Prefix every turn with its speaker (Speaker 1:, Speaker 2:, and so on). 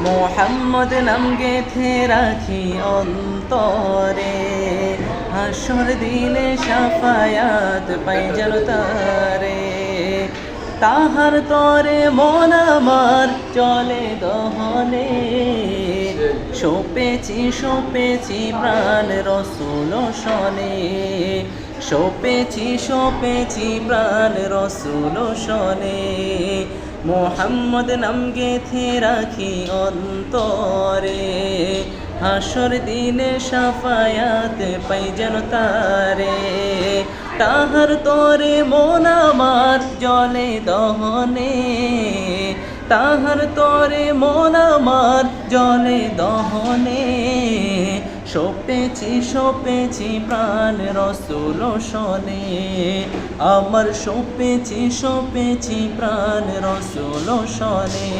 Speaker 1: মোহাম্মদ নাম গেথে রাখি অন্তরে, হাসর দিনে শাফায়াত পাই যেন তারে। তাহার তরে মন আমার চলে দহনে, সপেছি প্রাণ রসুল শনে, সপেছি প্রাণ রসুল শনে। মোহাম্মদ নাম গেথে রাখি অন্তরে, হাসর দিনে শাফায়াত পাই যেন তারে। তাহার তরে মন আমার জলে দহনে, তাহার তরে মন আমার জলে দহনে। সপেছি প্রাণ রসুল শনে, আমার সপেছি প্রাণ রসুল শনে।